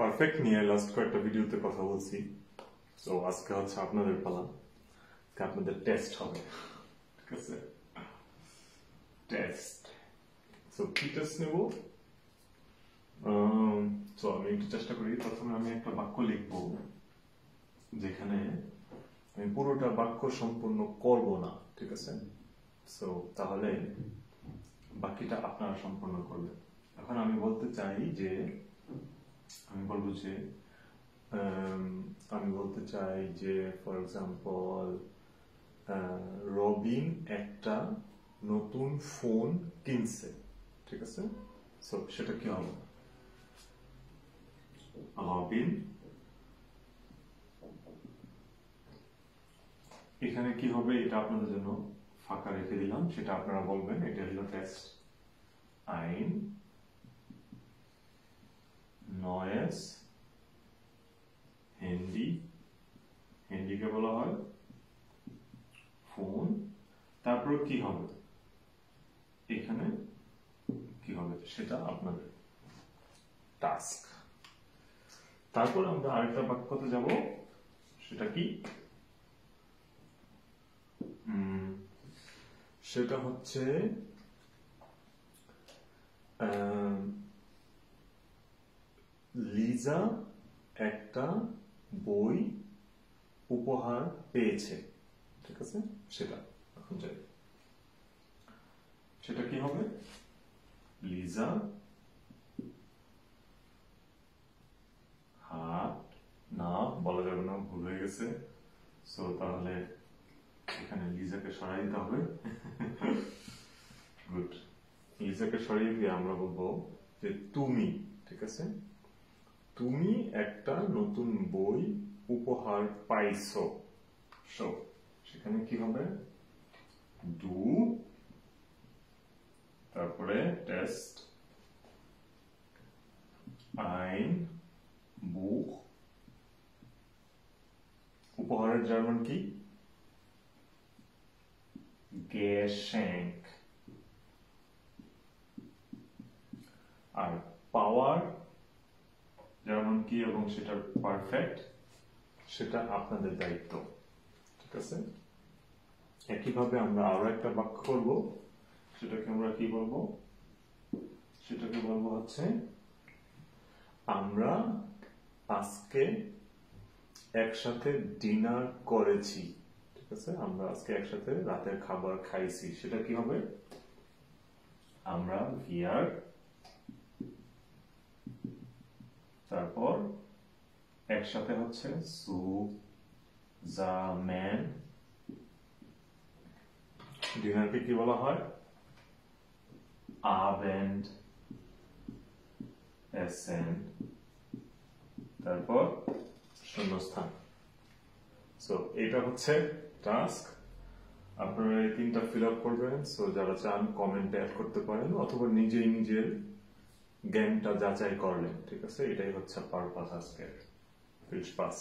Perfect নিয়ে last কয়েকটা ভিডিওতে কথা বলছি। তো আজকে হচ্ছে আপনাদের পালা, আপনাদের টেস্ট হবে, ঠিক আছে? টেস্ট। সো কি টেস্ট নেব? তো আমি একটু চেষ্টা করি। প্রথমে আমি একটা বাক্য লিখবো যেখানে আমি পুরোটা বাক্য সম্পূর্ণ করব না, ঠিক আছে? সো তাহলে বাকিটা আপনারা সম্পূর্ণ করবেন। এখন আমি বলতে চাই যে আমি বলবো যে ফর এক্সাম্পল রবিন একটা নতুন ফোন কিনছে, ঠিক আছে? সো সেটা কি হবে? রবিন, এখানে কি হবে এটা আপনাদের জন্য ফাঁকা রেখে দিলাম, সেটা আপনারা বলবেন। এটা হলো টেস্ট। আইন নয়েস হ্যান্ডি, হ্যান্ডিকে বলা হয় ফোন। তারপর কি হবে এখানে, কি হবে সেটা আপনাদের টাস্ক। তারপর আমরা আরেকটা বাক্যতে যাব, সেটা কি? সেটা হচ্ছে লিজা একটা বই উপহার পেয়েছে, ঠিক আছে? সেটা এখন যাই, সেটা কি হবে? লিজা না বলা যাবে না, ভুল হয়ে গেছে। সো তাহলে এখানে লিজাকে সরাই দিতে হবে। গুড। লিজাকে সরিয়ে দিয়ে আমরা বলবো যে তুমি, ঠিক আছে? তুমি একটা নতুন বই উপহার পাইছো। সো সেখানে কি হবে? ডু, তারপরে টেস্ট, আইন বুক, উপহারের জার্মান কি? গেশেঙ্ক। আর পাওয়ার জার্মান কি এবং সেটার পারফেক্ট, সেটা আপনাদের দায়িত্ব, ঠিক আছে? একইভাবে আমরা আরো একটা বাক্য করব, সেটাকে আমরা কি বলবো? সেটাকে বলবো হচ্ছে আমরা আজকে একসাথে ডিনার করেছি, ঠিক আছে? আমরা আজকে একসাথে রাতের খাবার খাইছি, সেটা কি হবে? আমরা ভিয়ার, তারপর একসাথে হচ্ছে সু জা ম্যান। ডিনারকে কি বলা হয়? আবেন্ড এসেন, তারপর শূন্যস্থান। সো এটা হচ্ছে টাস্ক। আপনারা এই তিনটা ফিল আপ করবেন। সো যারা চান কমেন্টে অ্যাড করতে পারেন, অথবা নিজেই নিজের জ্ঞানটা যাচাই করলেন, ঠিক আছে? এটাই হচ্ছে পারপাস আজকের ফিল্ড পাস।